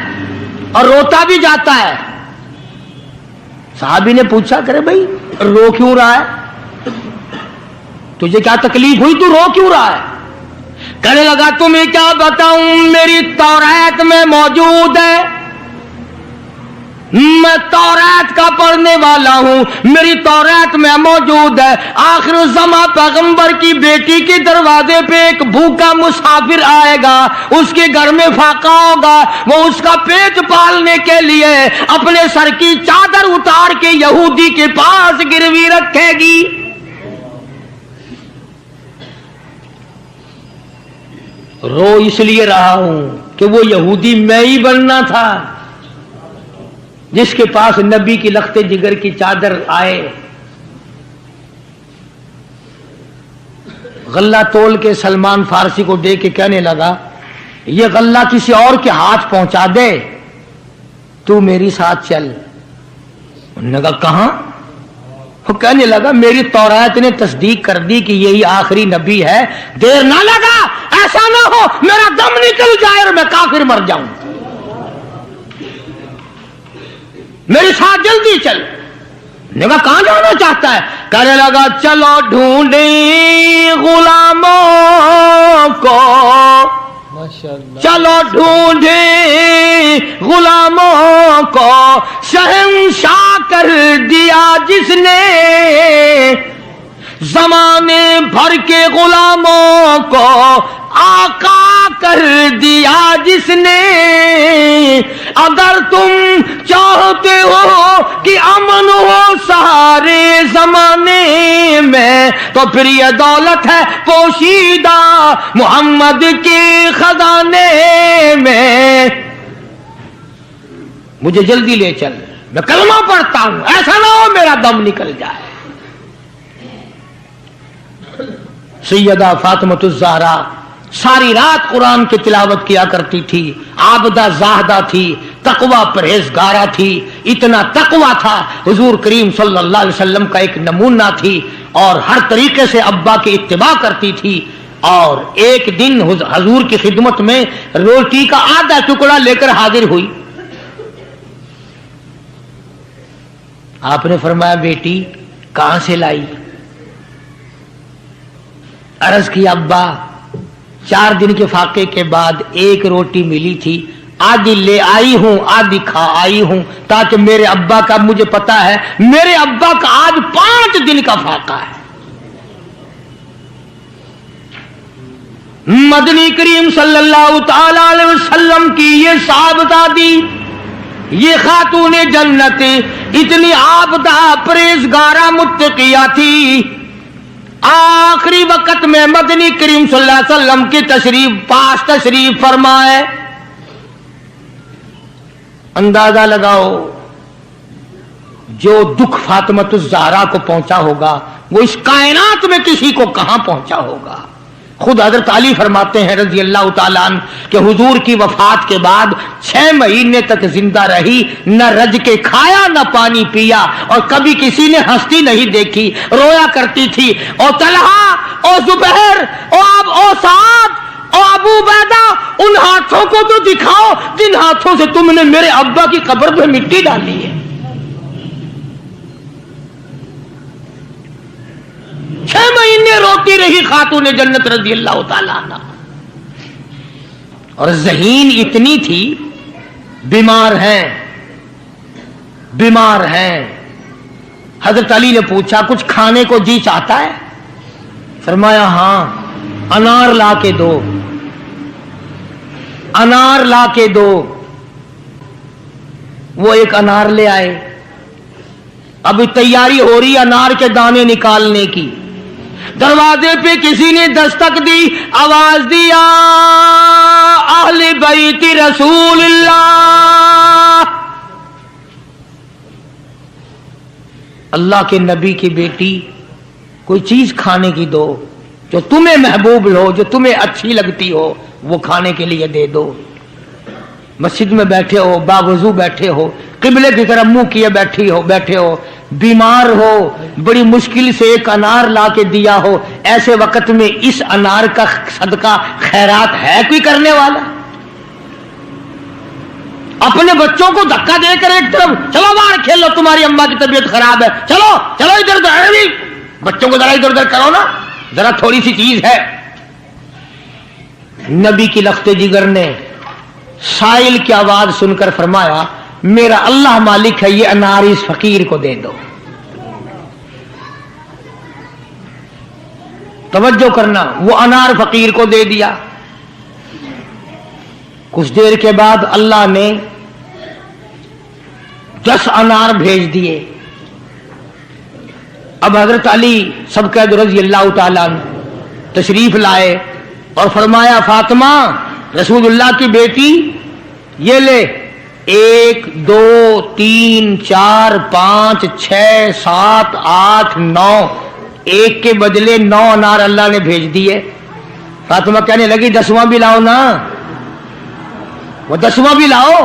اور روتا بھی جاتا ہے۔ صحابی نے پوچھا کرے بھائی رو کیوں رہا ہے، تجھے کیا تکلیف ہوئی، تو رو کیوں رہا ہے؟ کہنے لگا تمہیں کیا بتاؤں، میری تورات میں موجود ہے، میں تورات کا پڑھنے والا ہوں، میری تورات میں موجود ہے آخر الزماں پیغمبر کی بیٹی کے دروازے پہ ایک بھوکا مسافر آئے گا، اس کے گھر میں فاقہ ہوگا، وہ اس کا پیٹ پالنے کے لیے اپنے سر کی چادر اتار کے یہودی کے پاس گروی رکھے گی۔ رو اس لیے رہا ہوں کہ وہ یہودی میں ہی بننا تھا جس کے پاس نبی کی لخت جگر کی چادر آئے۔ غلہ تول کے سلمان فارسی کو دے کے کہنے لگا یہ غلہ کسی اور کے ہاتھ پہنچا دے، تو میری ساتھ چل۔ انہوں نے کہا کہاں؟ وہ کہنے لگا میری تورات نے تصدیق کر دی کہ یہی آخری نبی ہے، دیر نہ لگا، ایسا نہ ہو میرا دم نکل جائے اور میں کافر مر جاؤں، میرے ساتھ جلدی چل۔ نے کہا کہاں جانا چاہتا ہے؟ کہنے لگا چلو ڈھونڈیں غلاموں کو، چلو ڈھونڈیں غلاموں کو، شہنشاہ کر دیا جس نے زمانے بھر کے غلاموں کو، آقا کر دیا جس نے۔ اگر تم چاہتے ہو کہ امن ہو سارے زمانے میں تو پھر یہ دولت ہے پوشیدہ محمد کے خزانے میں، مجھے جلدی لے چل، میں کلمہ پڑھتا ہوں، ایسا نہ ہو میرا دم نکل جائے۔ سیدہ فاطمۃ الزہرا ساری رات قرآن کی تلاوت کیا کرتی تھی، عابدہ زاہدہ تھی، تقوی پرہیزگارہ تھی، اتنا تقوی تھا حضور کریم صلی اللہ علیہ وسلم کا ایک نمونہ تھی، اور ہر طریقے سے ابا کی اتباع کرتی تھی۔ اور ایک دن حضور کی خدمت میں روٹی کا آدھا ٹکڑا لے کر حاضر ہوئی۔ آپ نے فرمایا بیٹی کہاں سے لائی؟ عرض کی ابا 4 دن کے فاقے کے بعد ایک روٹی ملی تھی، آدھی لے آئی ہوں آدھی کھا آئی ہوں، تاکہ میرے ابا کا، مجھے پتا ہے میرے ابا کا آج 5 دن کا فاقہ ہے۔ مدنی کریم صلی اللہ تعالی علیہ وسلم کی یہ صاحبزادی، یہ خاتون جنت اتنی عابدہ پرہیزگارہ متقیہ تھی، آخری وقت میں مدنی کریم صلی اللہ علیہ وسلم کی تشریف فرمائے۔ اندازہ لگاؤ جو دکھ فاطمۃ الزہرا کو پہنچا ہوگا وہ اس کائنات میں کسی کو کہاں پہنچا ہوگا۔ خود حضرت علی فرماتے ہیں رضی اللہ تعالیٰ عنہ کہ حضور کی وفات کے بعد 6 مہینے تک زندہ رہی، نہ رج کے کھایا نہ پانی پیا، اور کبھی کسی نے ہستی نہیں دیکھی، رویا کرتی تھی۔ اور طلحہ اور زبیر اور سعد اور ابو عبیدہ، ان ہاتھوں کو تو دکھاؤ جن ہاتھوں سے تم نے میرے ابا کی قبر پہ مٹی ڈالی ہے۔ 6 مہینے روتی رہی خاتون جنت رضی اللہ تعالیٰ عنہ، اور ذہین اتنی تھی، بیمار ہیں۔ حضرت علی نے پوچھا کچھ کھانے کو جی چاہتا ہے؟ فرمایا ہاں، انار لا کے دو، انار لا کے دو۔ وہ ایک انار لے آئے، اب تیاری ہو رہی انار کے دانے نکالنے کی۔ دروازے پہ کسی نے دستک دی، آواز دیا اہل بیت رسول اللہ، اللہ کے نبی کی بیٹی کوئی چیز کھانے کی دو جو تمہیں محبوب ہو، جو تمہیں اچھی لگتی ہو، وہ کھانے کے لیے دے دو۔ مسجد میں بیٹھے ہو، باوضو بیٹھے ہو، قبلے کی طرف منہ کیے بیٹھے ہو، بیمار ہو، بڑی مشکل سے ایک انار لا کے دیا ہو، ایسے وقت میں اس انار کا صدقہ خیرات ہے کوئی کرنے والا؟ اپنے بچوں کو دھکا دے کر ایک طرف چلو باہر کھیلو، تمہاری اماں کی طبیعت خراب ہے، چلو چلو ادھر ادھر، بچوں کو ذرا ادھر ادھر کرو نا، ذرا تھوڑی سی چیز ہے۔ نبی کی لخت جگر نے سائل کی آواز سن کر فرمایا میرا اللہ مالک ہے، یہ انار اس فقیر کو دے دو۔ توجہ کرنا، وہ انار فقیر کو دے دیا۔ کچھ دیر کے بعد اللہ نے 10 انار بھیج دیے۔ اب حضرت علی سبقید رضی اللہ تعالیٰ تشریف لائے اور فرمایا فاطمہ رسول اللہ کی بیٹی یہ لے، 1 2 3 4 5 6 7 8 9، ایک کے بدلے 9 انار اللہ نے بھیج دیے۔ فاطمہ کہنے لگی 10واں بھی لاؤ نا، وہ 10واں بھی لاؤ۔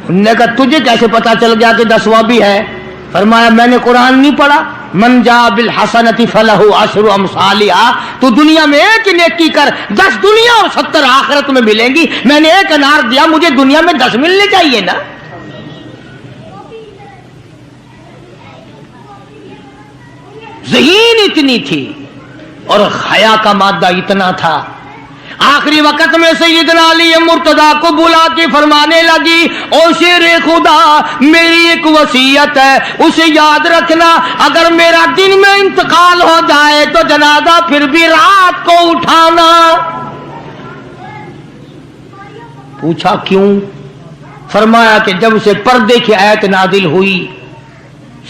انہوں نے کہا تجھے کیسے پتا چل گیا کہ 10واں بھی ہے؟ فرمایا میں نے قرآن نہیں پڑھا، من جاء بالحسنۃ فلہ عشر امثالھا، تو دنیا میں ایک نیکی کر 10 دنیا اور 70 آخرت میں ملیں گی، میں نے ایک انار دیا، مجھے دنیا میں 10 ملنے چاہیے نا۔ ذہین اتنی تھی اور حیا کا مادہ اتنا تھا۔ آخری وقت میں سیدنا علی مرتضی کو بلا کے فرمانے لگی او شیر خدا میری ایک وصیت ہے، اسے یاد رکھنا، اگر میرا دن میں انتقال ہو جائے تو جنازہ پھر بھی رات کو اٹھانا۔ پوچھا کیوں؟ فرمایا کہ جب سے پردے کی آیت نازل ہوئی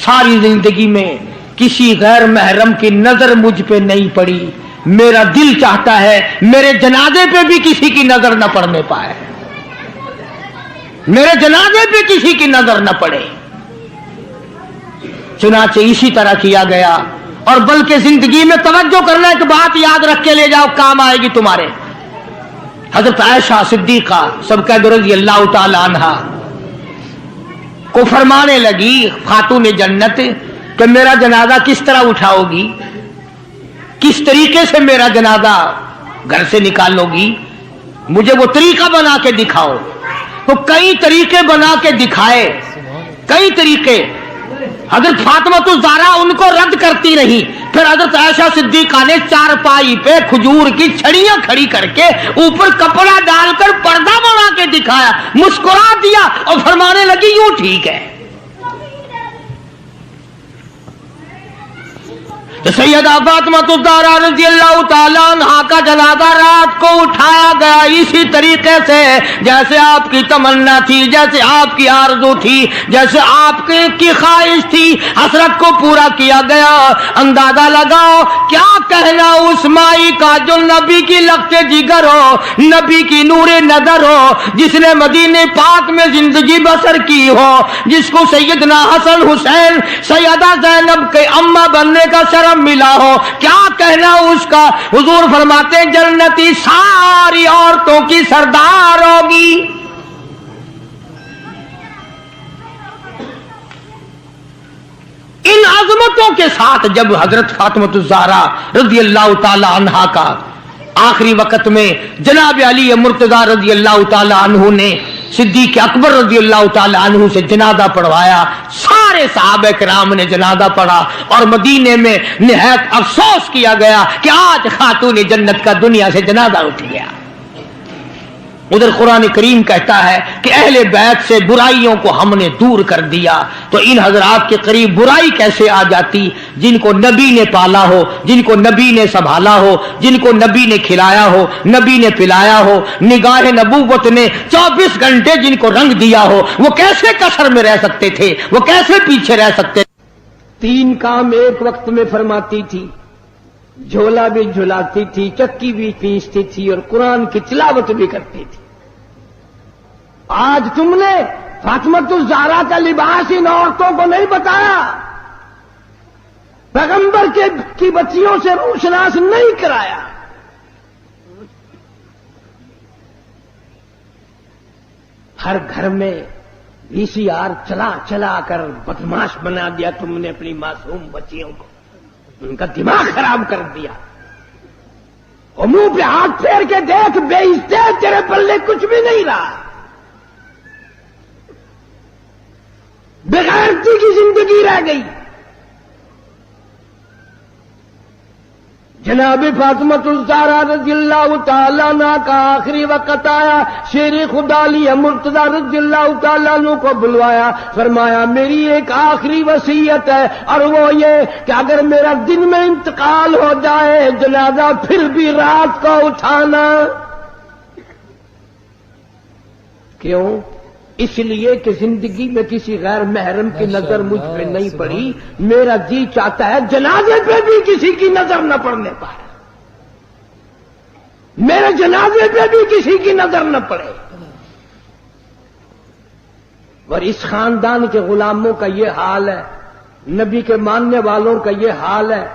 ساری زندگی میں کسی غیر محرم کی نظر مجھ پہ نہیں پڑی، میرا دل چاہتا ہے میرے جنازے پہ بھی کسی کی نظر نہ پڑنے پائے، میرے جنازے پہ کسی کی نظر نہ پڑے۔ چنانچہ اسی طرح کیا گیا، اور بلکہ زندگی میں توجہ کرنا، ایک بات یاد رکھ کے لے جاؤ، کام آئے گی تمہارے۔ حضرت عائشہ صدیقہ سبقید رضی اللہ تعالی عنہا کو فرمانے لگی خاتون جنت کہ میرا جنازہ کس طرح اٹھاؤ گی، کس طریقے سے میرا جنازہ گھر سے نکالو گی، مجھے وہ طریقہ بنا کے دکھاؤ۔ تو کئی طریقے بنا کے دکھائے، کئی طریقے۔ حضرت فاطمہ الزہرا ان کو رد کرتی رہی، پھر حضرت عائشہ صدیقہ نے چارپائی پہ کھجور کی چھڑیاں کھڑی کر کے اوپر کپڑا ڈال کر پردہ بنا کے دکھایا، مسکرا دیا اور فرمانے لگی یوں ٹھیک ہے۔ سیدہ فاطمہ الزہرا رضی اللہ تعالیٰ عنہا کا جنازہ رات کو اٹھایا گیا اسی طریقے سے جیسے آپ کی تمنا تھی، جیسے آپ کی آرزو تھی، جیسے آپ کی خواہش تھی، حسرت کو پورا کیا گیا۔ اندازہ لگاؤ کیا کہنا اس مائی کا جو نبی کی لخت جگر ہو، نبی کی نور نظر ہو، جس نے مدینے پاک میں زندگی بسر کی ہو، جس کو سیدنا حسن حسین سیدہ زینب کے اماں بننے کا شرف ملا ہو، کیا کہنا اس کا؟ حضور فرماتے جنتی ساری عورتوں کی سردار ہوگی۔ ان عظمتوں کے ساتھ جب حضرت فاطمہ الزہرا رضی اللہ تعالی عنہا کا آخری وقت میں جناب علی مرتضی رضی اللہ تعالی عنہ نے صدیق اکبر رضی اللہ تعالی عنہ سے جنازہ پڑھوایا، سارے صحابہ کرام نے جنازہ پڑھا، اور مدینے میں نہایت افسوس کیا گیا کہ آج خاتون جنت کا دنیا سے جنازہ اٹھ گیا۔ ادھر قرآن کریم کہتا ہے کہ اہل بیت سے برائیوں کو ہم نے دور کر دیا، تو ان حضرات کے قریب برائی کیسے آ جاتی؟ جن کو نبی نے پالا ہو، جن کو نبی نے سنبھالا ہو، جن کو نبی نے کھلایا ہو، نبی نے پلایا ہو، نگاہ نبوت نے 24 گھنٹے جن کو رنگ دیا ہو، وہ کیسے کسر میں رہ سکتے تھے؟ وہ کیسے پیچھے رہ سکتے؟ 3 کام ایک وقت میں فرماتی تھی، جھولا بھی جھلاتی تھی، چکی بھی پیستی تھی اور قرآن کی تلاوت بھی کرتی تھی۔ آج تم نے فاطمۃ الزہرا کا لباس ان عورتوں کو نہیں بتایا، پیغمبر کی بچیوں سے روشناس نہیں کرایا۔ ہر گھر میں VCR چلا کر بدماش بنا دیا تم نے اپنی معصوم بچیوں کو، ان کا دماغ خراب کر دیا۔ اور منہ پہ ہاتھ پھیر کے دیکھ، بے عزتے تیرے پلے کچھ بھی نہیں رہا، بغیرتی کی زندگی رہ گئی۔ جناب فاطمۃ الزہرا رضی اللہ تعالیٰ عنہ کا آخری وقت آیا، شیر خدا علی مرتضیٰ رضی اللہ تعالیٰ عنہ کو بلوایا، فرمایا میری ایک آخری وصیت ہے، اور وہ یہ کہ اگر میرا دن میں انتقال ہو جائے جنازہ پھر بھی رات کو اٹھانا۔ کیوں؟ اس لیے کہ زندگی میں کسی غیر محرم کی نظر مجھ پہ نہیں پڑی، میرا جی چاہتا ہے جنازے پہ بھی کسی کی نظر نہ پڑنے پائے، میرے جنازے پہ بھی کسی کی نظر نہ پڑے۔ اور اس خاندان کے غلاموں کا یہ حال ہے، نبی کے ماننے والوں کا یہ حال ہے،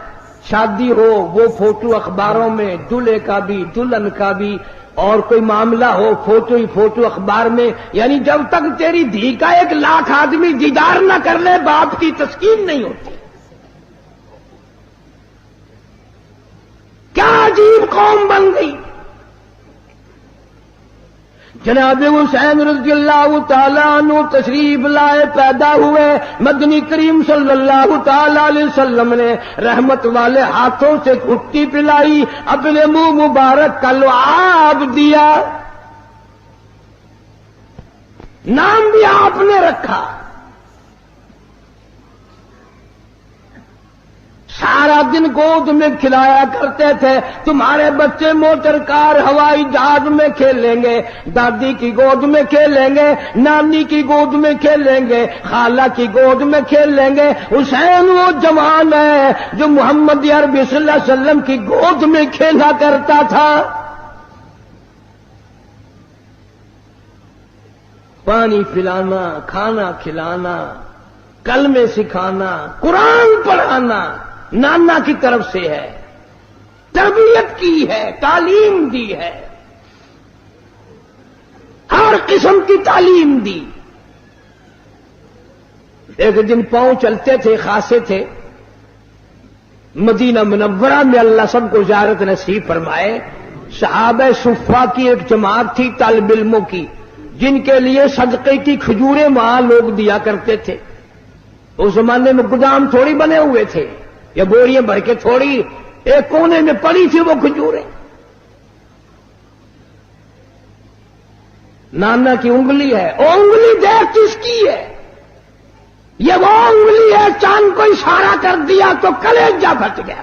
شادی ہو وہ فوٹو اخباروں میں، دلہے کا بھی دلہن کا بھی، اور کوئی معاملہ ہو فوٹو ہی فوٹو اخبار میں، یعنی جب تک تیری دھی کا 1,00,000 آدمی دیدار نہ کر لے باپ کی تسکین نہیں ہوتی۔ کیا عجیب قوم بن گئی۔ جناب حسین رضی اللہ تعالیٰ عنہ تشریف لائے، پیدا ہوئے، مدنی کریم صلی اللہ تعالیٰ علیہ وسلم نے رحمت والے ہاتھوں سے گھٹی پلائی، اپنے منہ مبارک کا لعاب دیا، نام بھی آپ نے رکھا۔ سارا دن گود میں کھلایا کرتے تھے، تمہارے بچے موٹر کار ہوائی جہاز میں کھیلیں گے، دادی کی گود میں کھیلیں گے، نانی کی گود میں کھیلیں گے، خالہ کی گود میں کھیلیں گے۔ حسین وہ جوان ہے جو محمد عربی صلی اللہ علیہ وسلم کی گود میں کھیلا کرتا تھا۔ پانی پلانا، کھانا کھلانا، کلمے سکھانا، قرآن پڑھانا نانا کی طرف سے ہے، تربیت کی ہے، تعلیم دی ہے، ہر قسم کی تعلیم دی۔ ایک دن پاؤں چلتے تھے، خاصے تھے، مدینہ منورہ میں اللہ سب کو زیارت نصیب فرمائے۔ صحابہ صفہ کی ایک جماعت تھی طالب علموں کی، جن کے لیے صدقے کی کھجوریں وہاں لوگ دیا کرتے تھے۔ اس زمانے میں گودام تھوڑی بنے ہوئے تھے، یا بوریاں بھر کے تھوڑی، ایک کونے میں پڑی تھی وہ کھجوریں۔ نانا کی انگلی ہے، وہ انگلی دیکھ کس کی ہے؟ یہ وہ انگلی ہے، چاند کو اشارہ کر دیا تو کلیجہ پھٹ گیا۔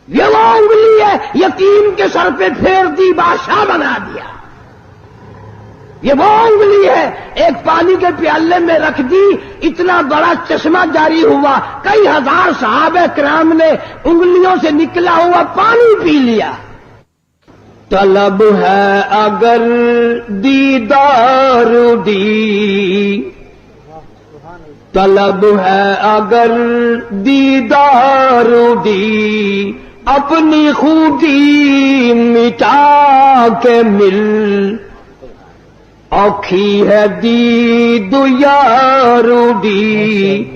یہ وہ انگلی ہے، یتیم کے سر پہ پھیر دی بادشاہ بنا دیا۔ یہ وہ انگلی ہے، ایک پانی کے پیالے میں رکھ دی، اتنا بڑا چشمہ جاری ہوا، کئی ہزار صحابہ کرام نے انگلیوں سے نکلا ہوا پانی پی لیا۔ طلب ہے اگر دیدار دی، طلب ہے اگر دیدار دی، اپنی خودی مٹا کے مل، اوکھی ہے دید یار دی،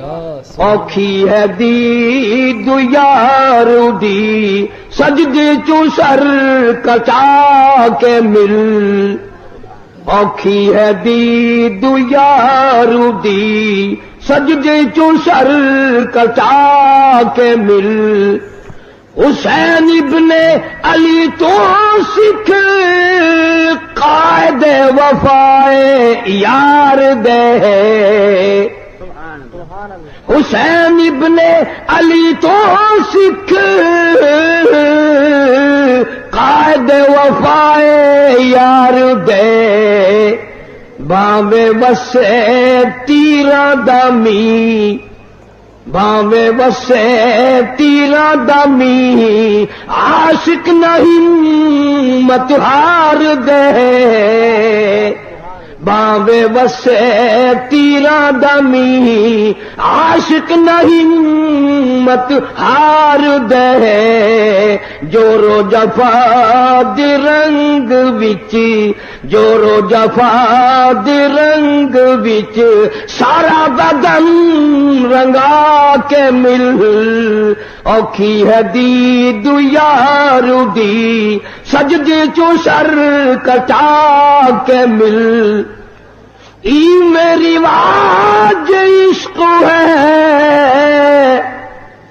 اوکھی ہے دید یار دی، سجدے چو سر کچا کے مل، اوکھی ہے دید یار دی، سجدے چو سر کچا کے مل۔ حسین ابن علی تو سکھ قائد وفائے یار دے، حسین ابن علی تو سکھ قائد وفائے یار دے، باوے وسے تیرا دمی، باوے وسے تیرا دمی عاشق نہیں مت ہار دے باوے وسے تیرا دمی عاشق نہیں مت ہار دے جورو جفا دی رنگ وچ جورو جفا دی رنگ وچ سارا بدن رنگا کے مل اوکھی ہے دید یار دی سجدے چو سر کٹا کے مل ای میری واج عشق ہے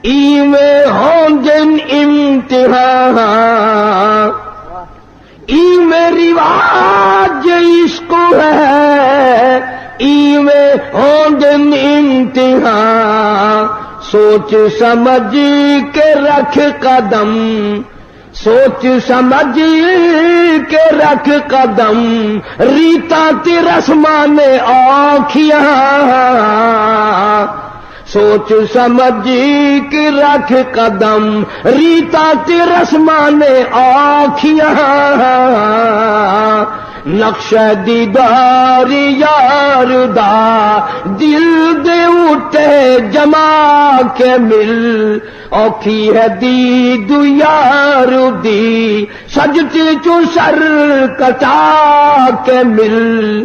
ای میں ہوں دن امتحان ای میری واج عشق ہے ای میں ہوں دن امتحان سوچ سمجھ کے رکھ قدم سوچ سمجھ کے رکھ قدم ریتا تی رسمان آنکھیاں سوچ سمجھ کے رکھ قدم ریتا تی رسمان آنکھیاں نقش دیدار یار دا دل دے اٹھے جما کے مل اوکھی ہے دید یار دی سجتی چو سر کٹا کے مل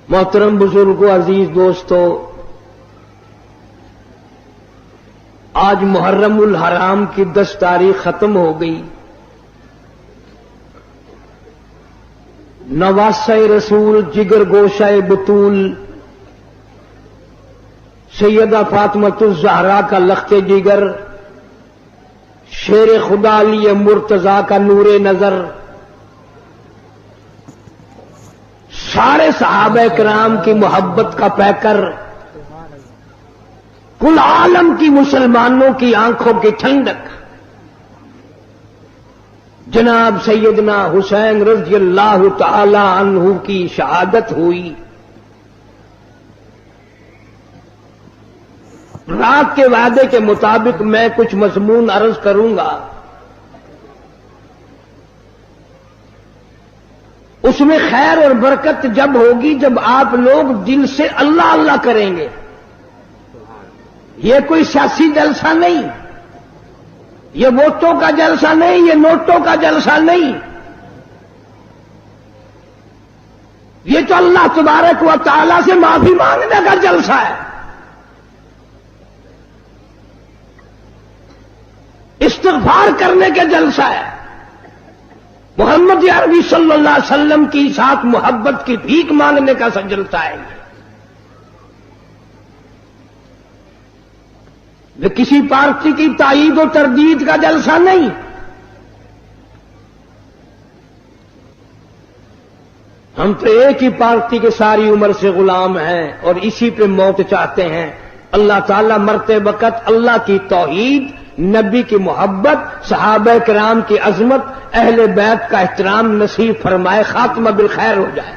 محترم بزرگوں عزیز دوستو آج محرم الحرام کی 10 تاریخ ختم ہو گئی نواسہ رسول جگر گوشہ بطول سیدہ فاطمۃ الزہرا کا لخت جگر شیر خدا علی مرتضی کا نور نظر سارے صحابہ کرام کی محبت کا پیکر کل عالم کی مسلمانوں کی آنکھوں کی ٹھنڈک جناب سیدنا حسین رضی اللہ تعالی عنہ کی شہادت ہوئی رات کے وعدے کے مطابق میں کچھ مضمون عرض کروں گا اس میں خیر اور برکت جب ہوگی جب آپ لوگ دل سے اللہ اللہ کریں گے یہ کوئی سیاسی جلسہ نہیں یہ ووٹوں کا جلسہ نہیں یہ نوٹوں کا جلسہ نہیں یہ تو اللہ تبارک و تعالی سے معافی مانگنے کا جلسہ ہے استغفار کرنے کا جلسہ ہے محمد عربی صلی اللہ علیہ وسلم کی ساتھ محبت کی بھیک مانگنے کا جلسہ ہے یہ کسی پارٹی کی تائید و تردید کا جلسہ نہیں ہم تو ایک ہی پارٹی کے ساری عمر سے غلام ہیں اور اسی پہ موت چاہتے ہیں اللہ تعالیٰ مرتے وقت اللہ کی توحید نبی کی محبت صحابہ کرام کی عظمت اہل بیت کا احترام نصیب فرمائے خاتمہ بالخیر ہو جائے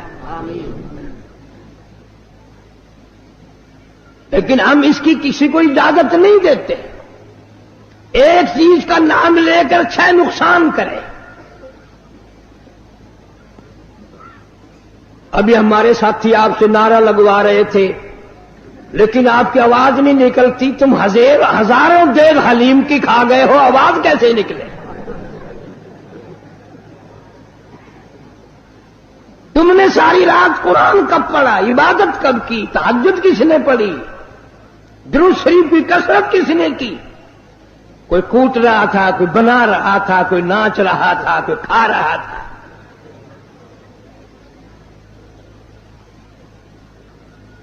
لیکن ہم اس کی کسی کو اجازت نہیں دیتے ایک چیز کا نام لے کر 6 نقصان کرے ابھی ہمارے ساتھی آپ سے نعرہ لگوا رہے تھے لیکن آپ کی آواز نہیں نکلتی تم ہزاروں دیگ حلیم کی کھا گئے ہو آواز کیسے نکلے تم نے ساری رات قرآن کب پڑھا عبادت کب کی تہجد کس نے پڑھی درود شریف کی کثرت کس نے کی کوئی کوٹ رہا تھا کوئی بنا رہا تھا کوئی ناچ رہا تھا کوئی کھا رہا تھا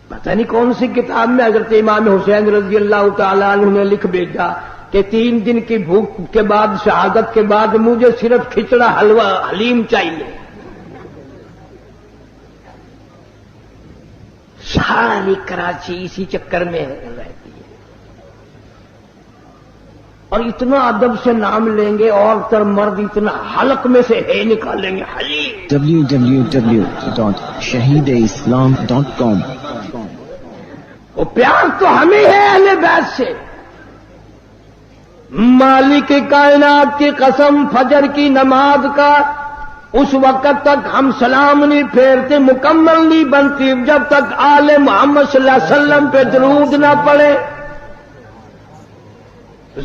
پتہ نہیں کون سی کتاب میں حضرت امام حسین رضی اللہ تعالیٰ عنہ نے لکھ بھیجا کہ 3 دن کی بھوک کے بعد شہادت کے بعد مجھے صرف کھچڑا حلوہ حلیم چاہیے ساری کراچی اسی چکر میں رہتی ہے اور اتنا ادب سے نام لیں گے، عورت اور مرد اتنا حلق میں سے ہے نکالیں گے، حلیم www.shahideislam.com وہ پیار تو ہمیں ہے اہل بیت سے۔ مالک کائنات کی قسم، فجر کی نماز کا اس وقت تک ہم سلام نہیں پھیرتے، مکمل نہیں بنتی جب تک آل محمد صلی اللہ علیہ وسلم پہ درود نہ پڑے۔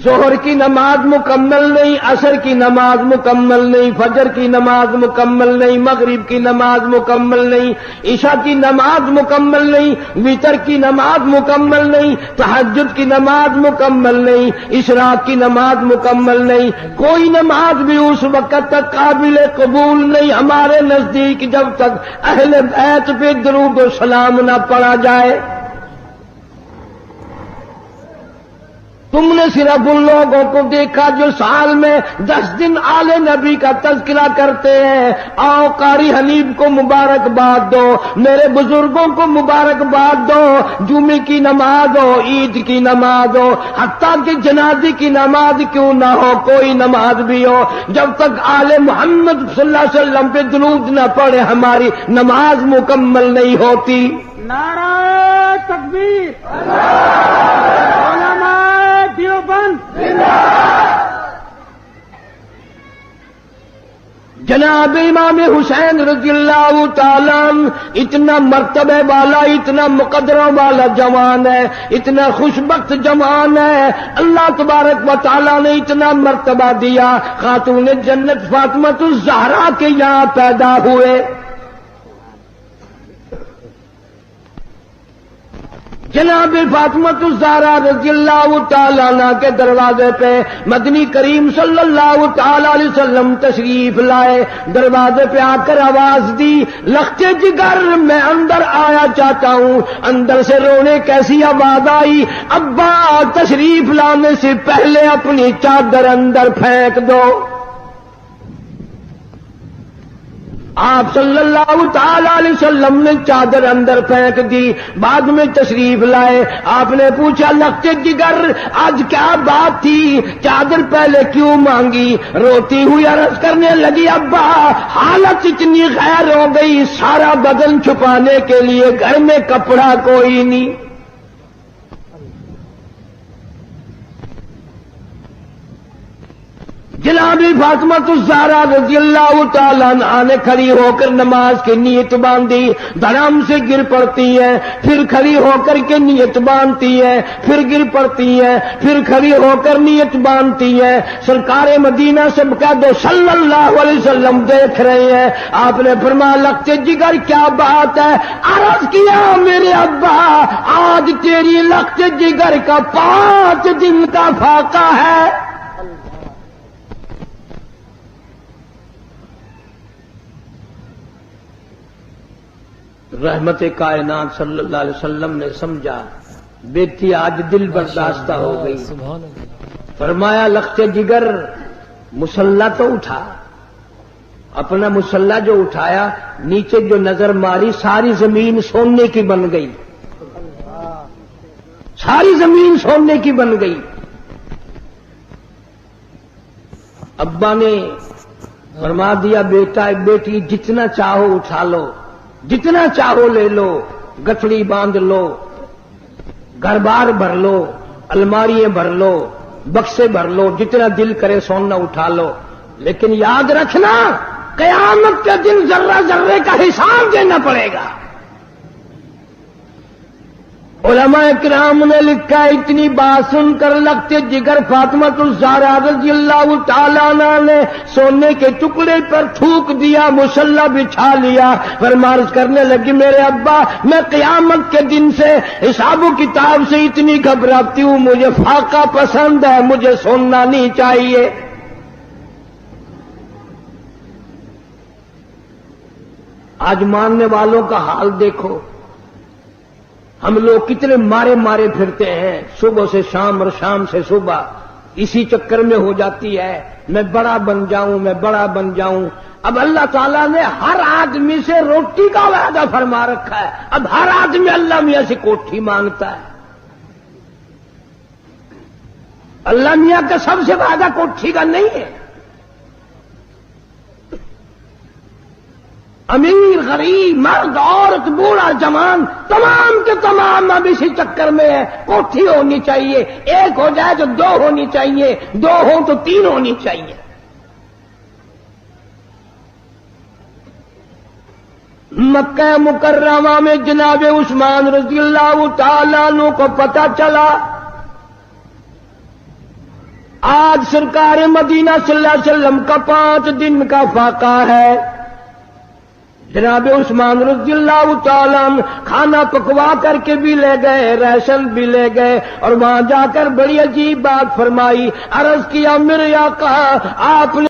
ظہر کی نماز مکمل نہیں، عصر کی نماز مکمل نہیں، فجر کی نماز مکمل نہیں، مغرب کی نماز مکمل نہیں، عشاء کی نماز مکمل نہیں، وتر کی نماز مکمل نہیں، تہجد کی نماز مکمل نہیں، اشراق کی نماز مکمل نہیں، کوئی نماز بھی اس وقت تک قابل قبول نہیں ہمارے نزدیک جب تک اہل بیت پہ درود و سلام نہ پڑا جائے۔ تم نے صرف ان لوگوں کو دیکھا جو سال میں 10 دن آل نبی کا تذکرہ کرتے ہیں۔ آؤ قاری حنیف کو مبارکباد دو، میرے بزرگوں کو مبارکباد دو، جمعے کی نماز ہو، عید کی نماز ہو، حتیٰ کہ جنازے کی نماز کیوں نہ ہو، کوئی نماز بھی ہو، جب تک آل محمد صلی اللہ علیہ وسلم پہ درود نہ پڑے ہماری نماز مکمل نہیں ہوتی۔ نعرہ تکبیر، علماء دیوبند، جناب امام حسین رضی اللہ تعالیٰ عنہ اتنا مرتبہ والا، اتنا مقدروں والا جوان ہے، اتنا خوشبخت جوان ہے، اللہ تبارک و تعالیٰ نے اتنا مرتبہ دیا، خاتون جنت فاطمہ الزہرا کے یہاں پیدا ہوئے۔ جناب فاطمہ الزہرا رضی اللہ تعالیٰ عنہ کے دروازے پہ مدنی کریم صلی اللہ تعالیٰ علیہ وسلم تشریف لائے، دروازے پہ آ کر آواز دی، لخت جگر میں اندر آیا چاہتا ہوں۔ اندر سے رونے کیسی آواز آئی، ابا تشریف لانے سے پہلے اپنی چادر اندر پھینک دو۔ آپ صلی اللہ تعالی علیہ وسلم نے چادر اندر پھینک دی، بعد میں تشریف لائے، آپ نے پوچھا لخت جگر آج کیا بات تھی، چادر پہلے کیوں مانگی؟ روتی ہوئی عرض کرنے لگی، ابا حالت اتنی غیر ہو گئی، سارا بدن چھپانے کے لیے گھر میں کپڑا کوئی نہیں۔ جناب فاطمہ الزہرا رضی اللہ تعالیٰ عنہ نے کھڑی ہو کر نماز کی نیت باندھی، دھڑام سے گر پڑتی ہے، پھر کھڑی ہو کر کے نیت باندھتی ہے، پھر گر پڑتی ہے، پھر کھڑی ہو کر نیت باندھتی ہے۔ سرکار مدینہ سے کہہ دو صلی اللہ علیہ وسلم دیکھ رہے ہیں۔ آپ نے فرمایا لخت جگر کیا بات ہے؟ عرض کیا میرے ابا آج تیری لخت جگر کا 5 دن کا فاقہ ہے۔ رحمت کائنات صلی اللہ علیہ وسلم نے سمجھا بیٹی آج دل برداشتہ ہو گئی، فرمایا لخت جگر مسلح تو اٹھا۔ اپنا مسلح جو اٹھایا، نیچے جو نظر ماری ساری زمین سونے کی بن گئی، ساری زمین سونے کی بن گئی۔ ابا نے فرما دیا بیٹا بیٹی جتنا چاہو اٹھا لو، جتنا چاہو لے لو، گٹھڑی باندھ لو، گھر بار بھر لو، الماریاں بھر لو، بکسے بھر لو، جتنا دل کرے سونا اٹھا لو، لیکن یاد رکھنا قیامت کے دن ذرہ ذرے کا حساب دینا پڑے گا۔ علماء کرام نے لکھا اتنی بات سن کر لگتے جگر فاطمہ الزہرا رضی اللہ تعالیٰ عنہ نے سونے کے ٹکڑے پر تھوک دیا، مسلح بچھا لیا، فرمارش کرنے لگی میرے ابا میں قیامت کے دن سے حساب و کتاب سے اتنی گھبراتی ہوں، مجھے فاقہ پسند ہے، مجھے سونا نہیں چاہیے۔ آج ماننے والوں کا حال دیکھو، ہم لوگ کتنے مارے مارے پھرتے ہیں، صبح سے شام اور شام سے صبح، اسی چکر میں ہو جاتی ہے میں بڑا بن جاؤں، میں بڑا بن جاؤں۔ اب اللہ تعالیٰ نے ہر آدمی سے روٹی کا وعدہ فرما رکھا ہے، اب ہر آدمی اللہ میاں سے کوٹھی مانگتا ہے۔ اللہ میاں کا سب سے وعدہ کوٹھی کا نہیں ہے. امیر غریب مرد عورت بوڑھا جوان تمام کے تمام اب اسی چکر میں ہے. کوٹھی ہونی چاہیے، ایک ہو جائے تو دو ہونی چاہیے، دو ہوں تو تین ہونی چاہیے. مکہ مکرمہ میں جناب عثمان رضی اللہ تعالیٰ عنہ کو پتہ چلا آج سرکار مدینہ صلی اللہ علیہ وسلم کا 5 دن کا فاقہ ہے. جناب عثمان رضی اللہ تعالیٰ عنہ کھانا پکوا کر کے بھی لے گئے، راشن بھی لے گئے، اور وہاں جا کر بڑی عجیب بات فرمائی. عرض کیا میرے آقا آپ نے